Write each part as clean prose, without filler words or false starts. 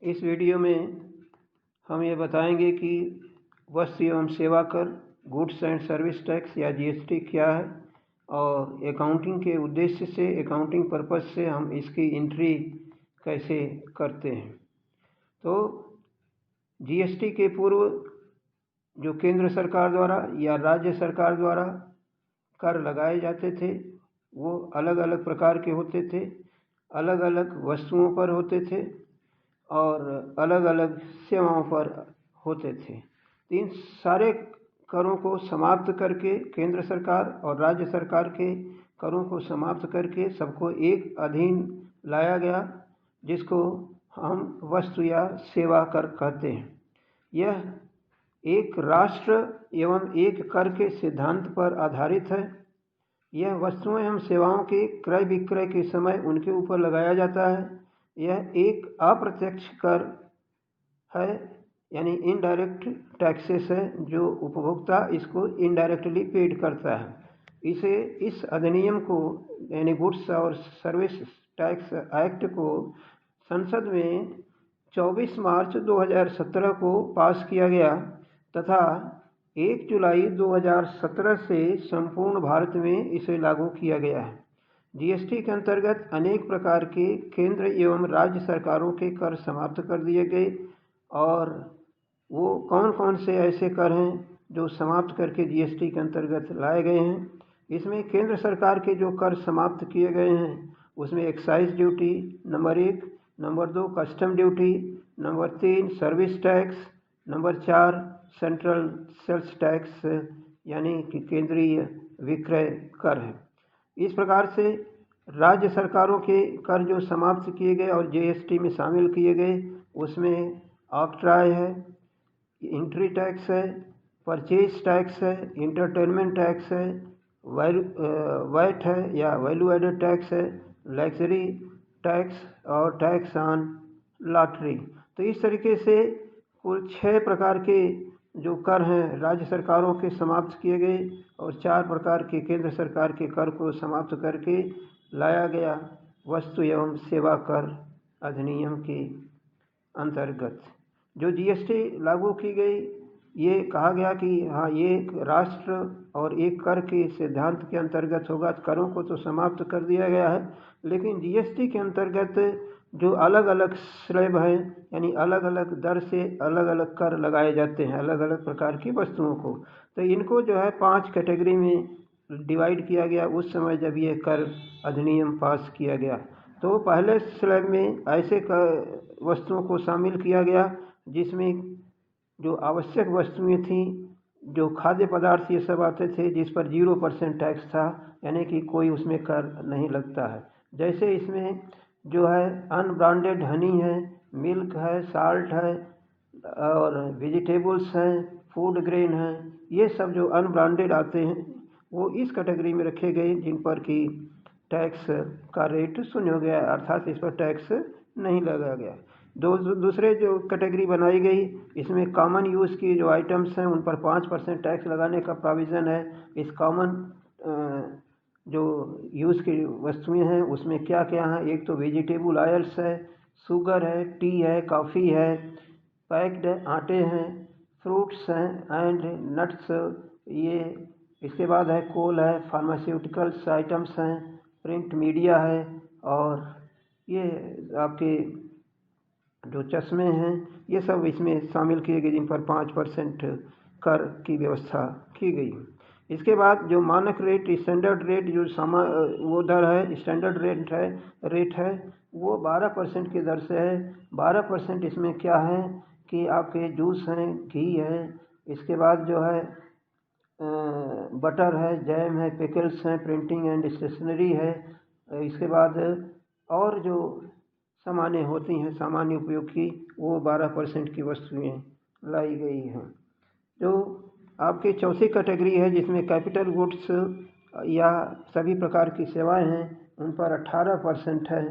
इस वीडियो में हम ये बताएंगे कि वस्तु एवं सेवा कर गुड्स एंड सर्विस टैक्स या जीएसटी क्या है और अकाउंटिंग के उद्देश्य से अकाउंटिंग पर्पस से हम इसकी एंट्री कैसे करते हैं। तो जीएसटी के पूर्व जो केंद्र सरकार द्वारा या राज्य सरकार द्वारा कर लगाए जाते थे वो अलग अलग प्रकार के होते थे, अलग अलग वस्तुओं पर होते थे और अलग अलग सेवाओं पर होते थे। इन सारे करों को समाप्त करके केंद्र सरकार और राज्य सरकार के करों को समाप्त करके सबको एक अधीन लाया गया, जिसको हम वस्तु या सेवा कर कहते हैं। यह एक राष्ट्र एवं एक कर के सिद्धांत पर आधारित है। यह वस्तुएं एवं सेवाओं के क्रय विक्रय के समय उनके ऊपर लगाया जाता है। यह एक अप्रत्यक्ष कर है, यानी इनडायरेक्ट टैक्सेस है, जो उपभोक्ता इसको इनडायरेक्टली पेड करता है। इस अधिनियम को यानी गुड्स और सर्विस टैक्स एक्ट को संसद में 24 मार्च 2017 को पास किया गया तथा 1 जुलाई 2017 से संपूर्ण भारत में इसे लागू किया गया है। जीएसटी के अंतर्गत अनेक प्रकार के केंद्र एवं राज्य सरकारों के कर समाप्त कर दिए गए और वो कौन कौन से ऐसे कर हैं जो समाप्त करके जीएसटी के अंतर्गत लाए गए हैं। इसमें केंद्र सरकार के जो कर समाप्त किए गए हैं उसमें excise duty number 1, number 2 custom duty, number 3 service tax, number 4 central sales tax यानी कि केंद्रीय विक्रय कर है। इस प्रकार से राज्य सरकारों के कर जो समाप्त किए गए और जीएसटी में शामिल किए गए उसमें ऑक्ट्राय है, एंट्री टैक्स है, परचेज टैक्स है, इंटरटेनमेंट टैक्स है, वैट है या वैल्यू एडेड टैक्स है, लग्जरी टैक्स और टैक्स ऑन लॉटरी। तो इस तरीके से कुल 6 प्रकार के जो कर हैं राज्य सरकारों के समाप्त किए गए और 4 प्रकार के केंद्र सरकार के कर को समाप्त करके लाया गया वस्तु एवं सेवा कर अधिनियम के अंतर्गत। जो जीएसटी लागू की गई, ये कहा गया कि हाँ, ये एक राष्ट्र और एक कर के सिद्धांत के अंतर्गत होगा। करों को तो समाप्त कर दिया गया है, लेकिन जीएसटी के अंतर्गत जो अलग अलग स्लैब हैं यानी अलग अलग दर से अलग अलग कर लगाए जाते हैं अलग अलग प्रकार की वस्तुओं को। तो इनको जो है 5 कैटेगरी में डिवाइड किया गया उस समय जब ये कर अधिनियम पास किया गया। तो पहले स्लैब में ऐसे वस्तुओं को शामिल किया गया जिसमें जो आवश्यक वस्तुएं थीं, जो खाद्य पदार्थ ये सब आते थे जिस पर 0% टैक्स था, यानी कि कोई उसमें कर नहीं लगता है। जैसे इसमें जो है अनब्रांडेड हनी है, मिल्क है, साल्ट है और वेजिटेबल्स हैं, फूड ग्रेन है, ये सब जो अनब्रांडेड आते हैं वो इस कैटेगरी में रखे गए जिन पर कि टैक्स का रेट शून्य हो गया, अर्थात इस पर टैक्स नहीं लगाया गया। दूसरे जो कैटेगरी बनाई गई, इसमें कॉमन यूज़ की जो आइटम्स हैं उन पर 5% टैक्स लगाने का प्रोविज़न है। इस कॉमन जो यूज़ की वस्तुएं हैं उसमें क्या क्या हैं, एक तो वेजिटेबल ऑयल्स है, शुगर है, टी है, कॉफ़ी है, पैक्ड आटे हैं, फ्रूट्स हैं एंड नट्स, ये इसके बाद है कोल है, फार्मास्यूटिकल्स आइटम्स हैं, प्रिंट मीडिया है और ये आपके जो चश्मे हैं, ये सब इसमें शामिल किए गए जिन पर 5% कर की व्यवस्था की गई। इसके बाद जो मानक रेट स्टैंडर्ड रेट जो वो दर है, स्टैंडर्ड रेट है वो 12% की दर से है। 12% इसमें क्या है कि आपके जूस हैं, घी है, इसके बाद जो है बटर है, जैम है, पिकल्स हैं, प्रिंटिंग एंड स्टेशनरी है, इसके बाद और जो सामान्य होती हैं सामान्य उपयोग की वो 12% की वस्तुएं लाई गई हैं। जो आपकी चौथी कैटेगरी है जिसमें कैपिटल गुड्स या सभी प्रकार की सेवाएं हैं उन पर 18% है।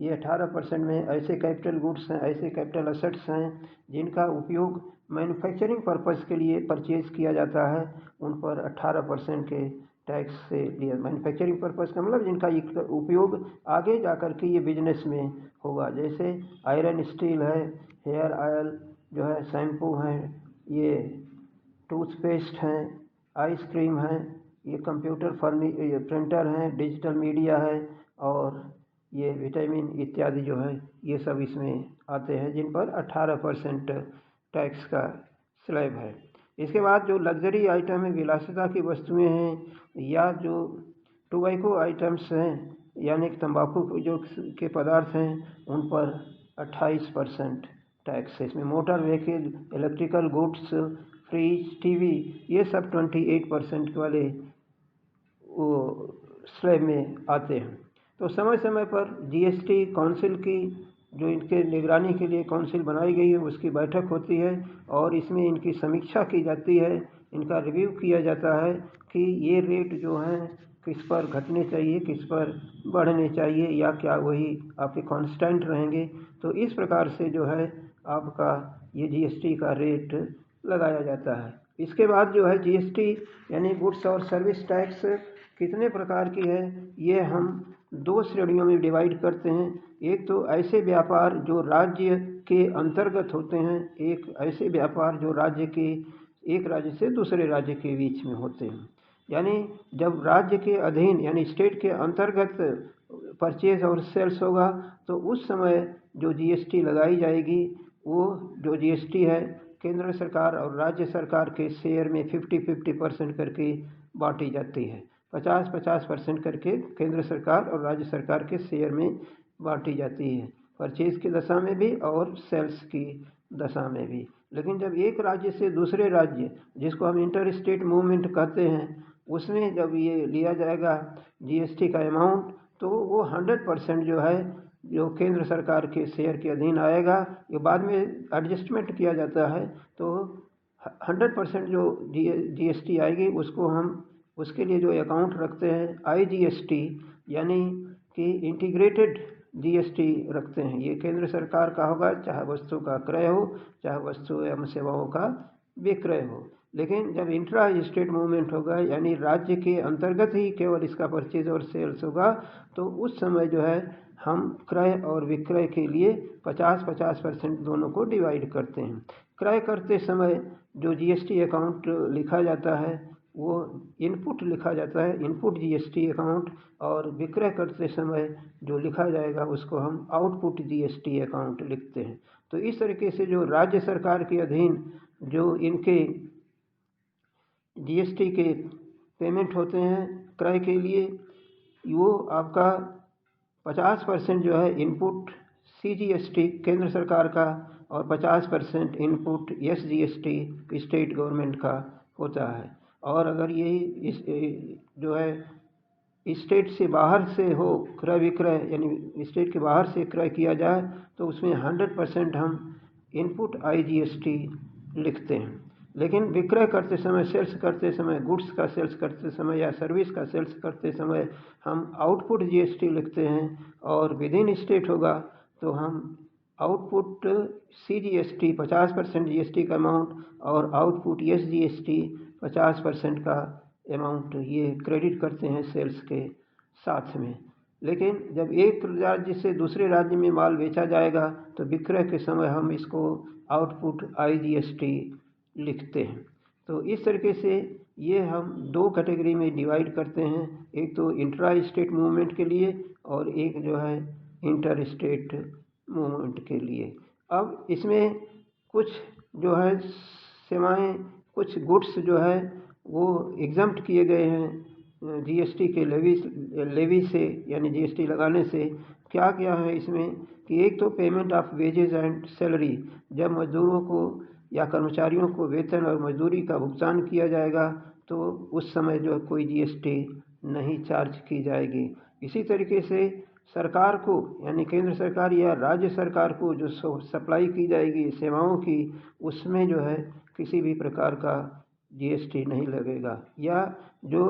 ये 18% में ऐसे कैपिटल गुड्स हैं, ऐसे कैपिटल एसेट्स हैं जिनका उपयोग मैन्युफैक्चरिंग पर्पस के लिए परचेज किया जाता है, उन पर 18% के टैक्स से लिया। मैन्युफैक्चरिंग पर्पस का मतलब जिनका उपयोग आगे जा कर के ये बिजनेस में होगा, जैसे आयरन स्टील है, हेयर ऑयल जो है, शैम्पू हैं, ये टूथपेस्ट हैं, आइसक्रीम है, ये कंप्यूटर प्रिंटर हैं, डिजिटल मीडिया है, और ये विटामिन इत्यादि जो है ये सब इसमें आते हैं, जिन पर 18% टैक्स का स्लैब है। इसके बाद जो लग्जरी आइटम है, विलासिता की वस्तुएं हैं, या जो टोबैको आइटम्स हैं यानी कि तंबाकू जो के पदार्थ हैं, उन पर 28% टैक्स है। इसमें motor vehicle, electrical goods, fridge, TV, ये सब 28% वाले वो स्लैब में आते हैं। तो समय समय पर जीएसटी काउंसिल की, जो इनके निगरानी के लिए काउंसिल बनाई गई है, उसकी बैठक होती है और इसमें इनकी समीक्षा की जाती है, इनका रिव्यू किया जाता है कि ये रेट जो हैं किस पर घटने चाहिए, किस पर बढ़ने चाहिए, या क्या वही आपके कांस्टेंट रहेंगे। तो इस प्रकार से जो है आपका ये जीएसटी का रेट लगाया जाता है। इसके बाद जो है जीएसटी यानी गुड्स और सर्विस टैक्स कितने प्रकार की है, ये हम 2 श्रेणियों में डिवाइड करते हैं। एक तो ऐसे व्यापार जो राज्य के अंतर्गत होते हैं, एक ऐसे व्यापार जो राज्य के एक राज्य से दूसरे राज्य के बीच में होते हैं। यानी जब राज्य के अधीन यानी स्टेट के अंतर्गत परचेज और सेल्स होगा, तो उस समय जो जीएसटी लगाई जाएगी, वो जो जीएसटी है केंद्र सरकार और राज्य सरकार के शेयर में 50-50% करके बांटी जाती है। 50-50% करके केंद्र सरकार और राज्य सरकार के शेयर में बांटी जाती है, परचेज की दशा में भी और सेल्स की दशा में भी। लेकिन जब एक राज्य से दूसरे राज्य, जिसको हम इंटर स्टेट मूवमेंट कहते हैं, उसमें जब ये लिया जाएगा जीएसटी का अमाउंट, तो वो 100% जो है जो केंद्र सरकार के शेयर के अधीन आएगा। ये बाद में एडजस्टमेंट किया जाता है, तो 100% जो जीएसटी आएगी उसको हम उसके लिए जो अकाउंट रखते हैं आईजीएसटी यानी कि इंटीग्रेटेड जीएसटी रखते हैं। ये केंद्र सरकार का होगा, चाहे वस्तु का क्रय हो, चाहे वस्तु एवं सेवाओं का विक्रय हो। लेकिन जब इंट्रा स्टेट मूवमेंट होगा यानी राज्य के अंतर्गत ही केवल इसका परचेज और सेल्स होगा, तो उस समय जो है हम क्रय और विक्रय के लिए 50-50% दोनों को डिवाइड करते हैं। क्रय करते समय जो जीएसटी अकाउंट लिखा जाता है वो इनपुट लिखा जाता है, इनपुट जीएसटी अकाउंट, और विक्रय करते समय जो लिखा जाएगा उसको हम आउटपुट जीएसटी अकाउंट लिखते हैं। तो इस तरीके से जो राज्य सरकार के अधीन जो इनके जीएसटी के पेमेंट होते हैं क्रय के लिए, वो आपका 50% जो है इनपुट सीजीएसटी केंद्र सरकार का और 50% इनपुट एसजीएसटी स्टेट गवर्नमेंट का होता है। और अगर यही जो है स्टेट से बाहर से हो क्रय विक्रय यानी स्टेट के बाहर से क्रय किया जाए, तो उसमें 100% हम इनपुट आईजीएसटी लिखते हैं। लेकिन विक्रय करते समय, सेल्स करते समय, गुड्स का सेल्स करते समय या सर्विस का सेल्स करते समय हम आउटपुट जीएसटी लिखते हैं। और विद इन स्टेट होगा तो हम आउटपुट सीजीएसटी 50% जीएसटी का अमाउंट और आउटपुट एसजीएसटी 50% का अमाउंट ये क्रेडिट करते हैं सेल्स के साथ में। लेकिन जब एक राज्य से दूसरे राज्य में माल बेचा जाएगा तो विक्रय के समय हम इसको आउटपुट आईजीएसटी लिखते हैं। तो इस तरीके से ये हम 2 कैटेगरी में डिवाइड करते हैं, एक तो इंट्रा स्टेट मूवमेंट के लिए और एक जो है इंटर स्टेट मूवमेंट के लिए। अब इसमें कुछ जो है सेवाएं, कुछ गुड्स जो है वो एग्जम्प्ट किए गए हैं जीएसटी के लेवी से यानी जीएसटी लगाने से। क्या क्या है इसमें कि एक तो payment of wages and salary, जब मजदूरों को या कर्मचारियों को वेतन और मजदूरी का भुगतान किया जाएगा तो उस समय जो कोई जीएसटी नहीं चार्ज की जाएगी। इसी तरीके से सरकार को यानी केंद्र सरकार या राज्य सरकार को जो सप्लाई की जाएगी सेवाओं की, उसमें जो है किसी भी प्रकार का जीएसटी नहीं लगेगा। या जो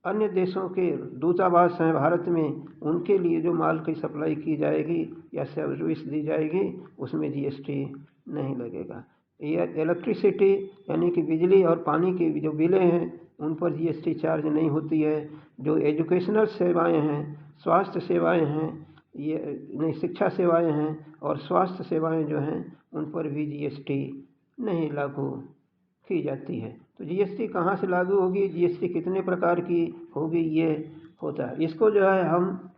अन्य देशों के दूतावास हैं भारत में, उनके लिए जो माल की सप्लाई की जाएगी या सर्विस दी जाएगी उसमें जीएसटी नहीं लगेगा। ये इलेक्ट्रिसिटी यानी कि बिजली और पानी की जो बिलें हैं उन पर जीएसटी चार्ज नहीं होती है। जो एजुकेशनल सेवाएं हैं, स्वास्थ्य सेवाएं हैं, ये नहीं शिक्षा सेवाएं हैं और स्वास्थ्य सेवाएं जो हैं उन पर भी जीएसटी नहीं लागू की जाती है। तो जीएसटी कहाँ से लागू होगी, जीएसटी कितने प्रकार की होगी, ये होता है। इसको जो है हम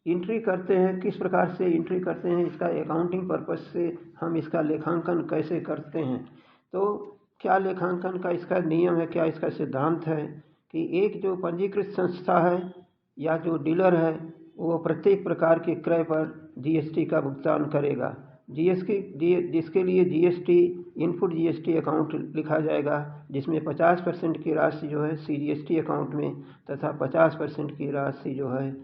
एंट्री करते हैं, किस प्रकार से एंट्री करते हैं, इसका अकाउंटिंग पर्पस से हम इसका लेखांकन कैसे करते हैं। तो क्या लेखांकन का इसका नियम है, क्या इसका सिद्धांत है कि एक जो पंजीकृत संस्था है या जो डीलर है वो प्रत्येक प्रकार के क्रय पर जीएसटी का भुगतान करेगा। जिसके लिए जीएसटी इनपुट जीएसटी अकाउंट लिखा जाएगा, जिसमें 50% की राशि जो है सीजीएसटी अकाउंट में तथा 50% की राशि जो है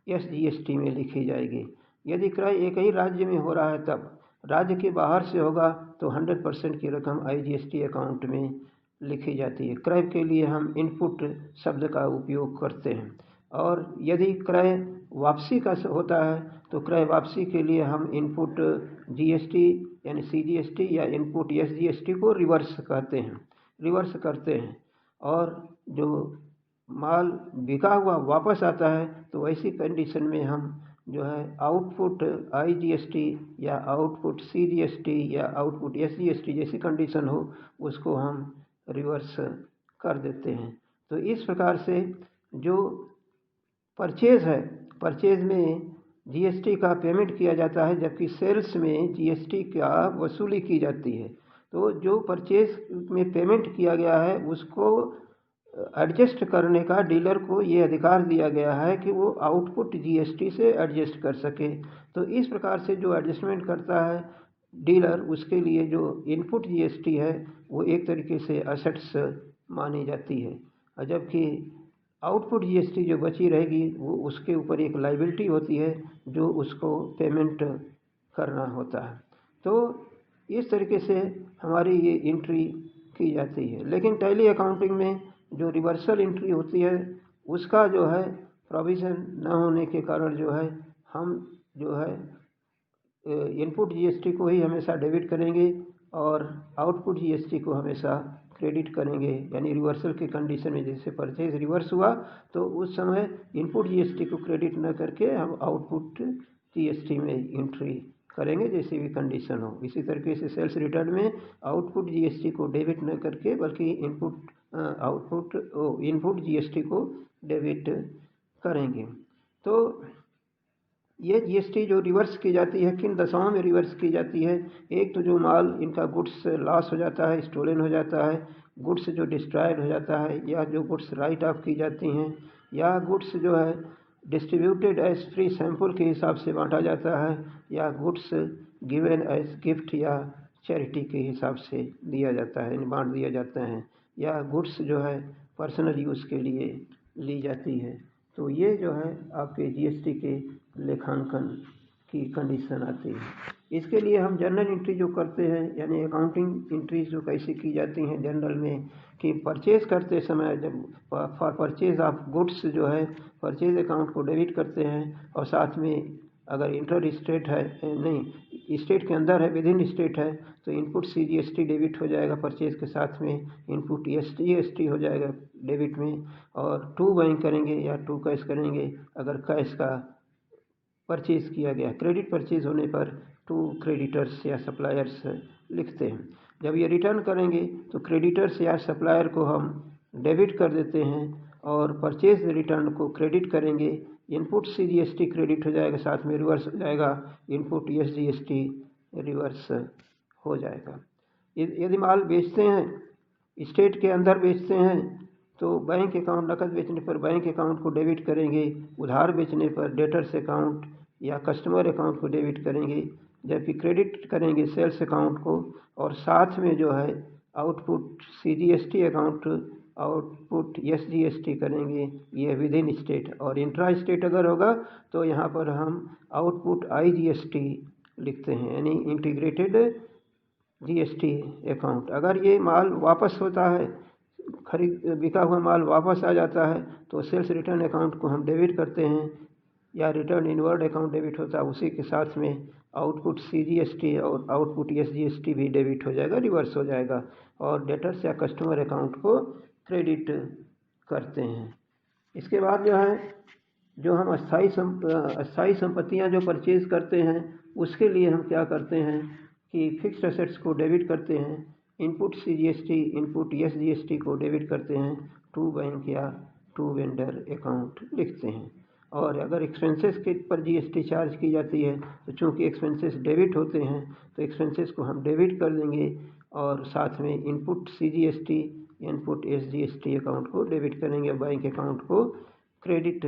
एसजीएसटी में लिखी जाएगी। यदि क्रय एक ही राज्य में हो रहा है तब, राज्य के बाहर से होगा तो 100% की रकम आईजीएसटी अकाउंट में लिखी जाती है। क्रय के लिए हम इनपुट शब्द का उपयोग करते हैं। और यदि क्रय वापसी का होता है तो क्रय वापसी के लिए हम इनपुट जीएसटी यानी सीजीएसटी या इनपुट एसजीएसटी को रिवर्स करते हैं। और जो माल बिका हुआ वापस आता है तो ऐसी कंडीशन में हम जो है आउटपुट आईजीएसटी या आउटपुट सीजीएसटी या आउटपुट एसजीएसटी जैसी कंडीशन हो उसको हम रिवर्स कर देते हैं। तो इस प्रकार से जो परचेज है, परचेज में जीएसटी का पेमेंट किया जाता है, जबकि सेल्स में जीएसटी का वसूली की जाती है। तो जो परचेज में पेमेंट किया गया है उसको एडजस्ट करने का डीलर को ये अधिकार दिया गया है कि वो आउटपुट जीएसटी से एडजस्ट कर सके। तो इस प्रकार से जो एडजस्टमेंट करता है डीलर, उसके लिए जो इनपुट जीएसटी है वो एक तरीके से असेट्स मानी जाती है, और जबकि आउटपुट जीएसटी जो बची रहेगी वो उसके ऊपर एक लाइबिलिटी होती है जो उसको पेमेंट करना होता है। तो इस तरीके से हमारी ये एंट्री की जाती है। लेकिन टैली अकाउंटिंग में जो रिवर्सल एंट्री होती है उसका जो है प्रोविज़न न होने के कारण जो है हम जो है इनपुट जीएसटी को ही हमेशा डेबिट करेंगे और आउटपुट जीएसटी को हमेशा क्रेडिट करेंगे। यानी रिवर्सल के कंडीशन में जैसे परचेज रिवर्स हुआ तो उस समय इनपुट जीएसटी को क्रेडिट न करके हम आउटपुट जीएसटी में एंट्री करेंगे जैसी भी कंडीशन हो। इसी तरीके से सेल्स रिटर्न में आउटपुट जीएसटी को डेबिट न करके बल्कि इनपुट जीएसटी को डेबिट करेंगे। तो ये जीएसटी जो रिवर्स की जाती है, किन दशाओं में रिवर्स की जाती है। एक तो जो माल इनका गुड्स लॉस हो जाता है, स्टोलन हो जाता है, गुड्स जो डिस्ट्रॉयड हो जाता है, या जो गुड्स राइट ऑफ की जाती हैं, या गुड्स जो है डिस्ट्रीब्यूटेड एज फ्री सैंपल के हिसाब से बांटा जाता है, या गुड्स गिवन एज गिफ्ट या चैरिटी के हिसाब से दिया जाता है, बांट दिया जाता है, या गुड्स जो है पर्सनल यूज़ के लिए ली जाती है। तो ये जो है आपके जीएसटी के लेखांकन की कंडीशन आती है। इसके लिए हम जनरल एंट्री जो करते हैं यानी अकाउंटिंग एंट्रीज जो कैसे की जाती हैं जनरल में, कि परचेज़ करते समय जब फॉर परचेज ऑफ गुड्स जो है परचेज अकाउंट को डेबिट करते हैं, और साथ में अगर इंटर स्टेट है, नहीं स्टेट के अंदर है, विद इन स्टेट है, तो इनपुट सीजीएसटी डेबिट हो जाएगा परचेज के साथ में, इनपुट एसजीएसटी हो जाएगा डेबिट में, और टू बैंक करेंगे या टू कैश करेंगे अगर कैश का परचेज़ किया गया। क्रेडिट परचेज़ होने पर टू क्रेडिटर्स या सप्लायर्स लिखते हैं। जब ये रिटर्न करेंगे तो क्रेडिटर्स या सप्लायर को हम डेबिट कर देते हैं और परचेज रिटर्न को क्रेडिट करेंगे। इनपुट सीजीएसटी क्रेडिट हो जाएगा, साथ में रिवर्स हो जाएगा इनपुट एसजीएसटी रिवर्स हो जाएगा। यदि माल बेचते हैं स्टेट के अंदर बेचते हैं तो बैंक अकाउंट, नकद बेचने पर बैंक अकाउंट को डेबिट करेंगे, उधार बेचने पर डेटर्स अकाउंट या कस्टमर अकाउंट को डेबिट करेंगे, जबकि क्रेडिट करेंगे सेल्स अकाउंट को, और साथ में जो है output CGST account, output SGST करेंगे, ये विद इन स्टेट। और इंट्रा स्टेट अगर होगा तो यहाँ पर हम आउटपुट आईजीएसटी लिखते हैं, यानी इंटीग्रेटेड जीएसटी अकाउंट। अगर ये माल वापस होता है, बिका हुआ माल वापस आ जाता है तो सेल्स रिटर्न अकाउंट को हम डेबिट करते हैं या रिटर्न इनवर्ड अकाउंट डेबिट होता है, उसी के साथ में आउटपुट CGST और आउटपुट SGST भी डेबिट हो जाएगा, रिवर्स हो जाएगा, और डेटर्स या कस्टमर अकाउंट को क्रेडिट करते हैं। इसके बाद जो है, जो हम अस्थाई संपत्तियां जो परचेज करते हैं, उसके लिए हम क्या करते हैं कि फिक्स्ड एसेट्स को डेबिट करते हैं, इनपुट CGST इनपुट SGST को डेबिट करते हैं, टू बैंक या टू वेंडर अकाउंट लिखते हैं। और अगर एक्सपेंसेस के पर GST चार्ज की जाती है तो चूंकि एक्सपेंसेस डेबिट होते हैं तो एक्सपेंसेस को हम डेबिट कर देंगे और साथ में input CGST input SGST account को डेबिट करेंगे, बैंक अकाउंट को क्रेडिट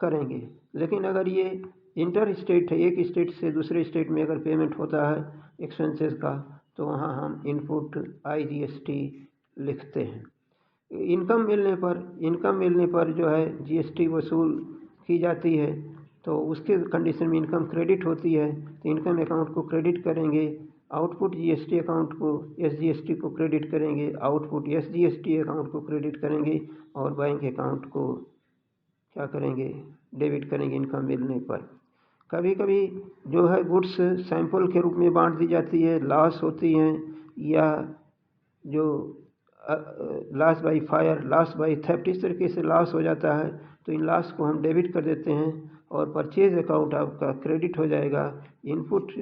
करेंगे। लेकिन अगर ये इंटर स्टेट है, एक स्टेट से दूसरे स्टेट में अगर पेमेंट होता है एक्सपेंसेस का, तो वहाँ हम इनपुट IGST लिखते हैं। इनकम मिलने पर जो है GST वसूल की जाती है, तो उसके कंडीशन में इनकम क्रेडिट होती है, तो इनकम अकाउंट को क्रेडिट करेंगे, आउटपुट GST अकाउंट को SGST को क्रेडिट करेंगे, आउटपुट SGST अकाउंट को क्रेडिट करेंगे, और बैंक अकाउंट को क्या करेंगे, डेबिट करेंगे इनकम मिलने पर। कभी कभी जो है गुड्स सैंपल के रूप में बांट दी जाती है, लॉस होती हैं, या जो loss by fire, loss by theft, इस तरीके से लॉस हो जाता है, तो इन लॉस को हम डेबिट कर देते हैं और परचेज अकाउंट आपका क्रेडिट हो जाएगा। इनपुट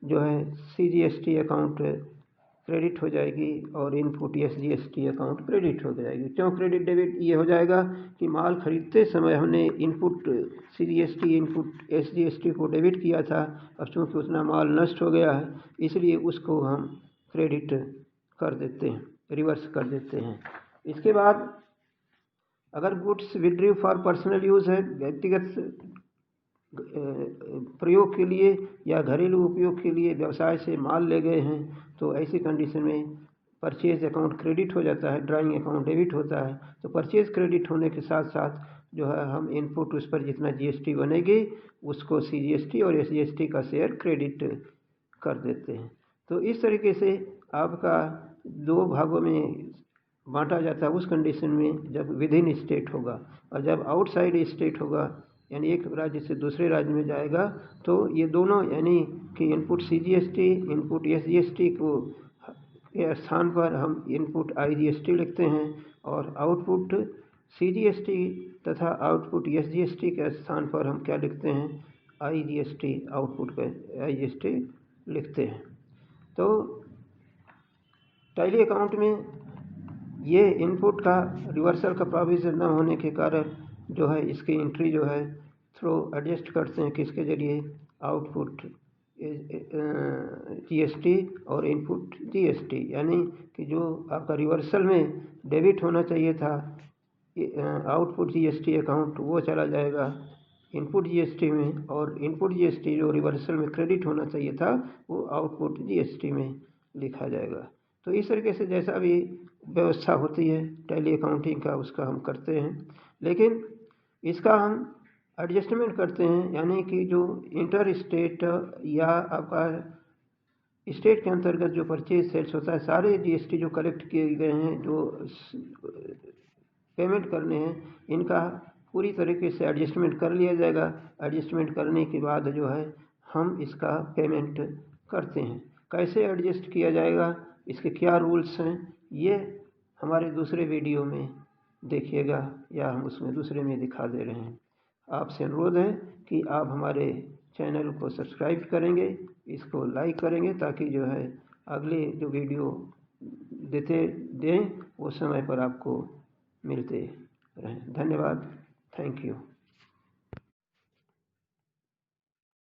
जो है CGST अकाउंट क्रेडिट हो जाएगी और इनपुट SGST अकाउंट क्रेडिट हो जाएगी। क्यों क्रेडिट डेबिट ये हो जाएगा कि माल खरीदते समय हमने इनपुट CGST इनपुट SGST को डेबिट किया था, अब चूँकि उतना माल नष्ट हो गया है इसलिए उसको हम क्रेडिट कर देते हैं, रिवर्स कर देते हैं। इसके बाद अगर गुड्स विड्रीव फॉर पर्सनल यूज़ है, व्यक्तिगत प्रयोग के लिए या घरेलू उपयोग के लिए व्यवसाय से माल ले गए हैं, तो ऐसी कंडीशन में परचेज अकाउंट क्रेडिट हो जाता है, ड्राइंग अकाउंट डेबिट होता है। तो परचेज क्रेडिट होने के साथ साथ जो है हम इनपुट उस पर जितना GST बनेगी उसको CGST और SGST का शेयर क्रेडिट कर देते हैं। तो इस तरीके से आपका दो भागों में बांटा जाता है उस कंडीशन में जब विदिन स्टेट होगा, और जब आउटसाइड स्टेट होगा यानी एक राज्य से दूसरे राज्य में जाएगा, तो ये दोनों यानी कि इनपुट CGST इनपुट SGST को के स्थान पर हम इनपुट IGST लिखते हैं, और आउटपुट CGST तथा आउटपुट SGST के स्थान पर हम क्या लिखते हैं, IGST आउटपुट का IGST लिखते हैं। तो टैली अकाउंट में ये इनपुट का रिवर्सल का प्रोविज़न न होने के कारण जो है इसकी एंट्री जो है थ्रो एडजस्ट करते हैं, किसके जरिए, आउटपुट GST और इनपुट GST, यानी कि जो आपका रिवर्सल में डेबिट होना चाहिए था आउटपुट GST अकाउंट, वो चला जाएगा इनपुट GST में, और इनपुट GST जो रिवर्सल में क्रेडिट होना चाहिए था वो आउटपुट GST में लिखा जाएगा। तो इस तरीके से जैसा भी व्यवस्था होती है टैली अकाउंटिंग का उसका हम करते हैं, लेकिन इसका हम एडजस्टमेंट करते हैं, यानी कि जो इंटर स्टेट या आपका स्टेट के अंतर्गत जो परचेज सेल्स होता है, सारे GST जो कलेक्ट किए गए हैं, जो पेमेंट करने हैं, इनका पूरी तरीके से एडजस्टमेंट कर लिया जाएगा। एडजस्टमेंट करने के बाद जो है हम इसका पेमेंट करते हैं। कैसे एडजस्ट किया जाएगा, इसके क्या रूल्स हैं, ये हमारे दूसरे वीडियो में देखिएगा, या हम उसमें दूसरे में दिखा दे रहे हैं। आपसे अनुरोध है कि आप हमारे चैनल को सब्सक्राइब करेंगे, इसको लाइक करेंगे, ताकि जो है अगले जो वीडियो दें वो समय पर आपको मिलते रहें। धन्यवाद, थैंक यू।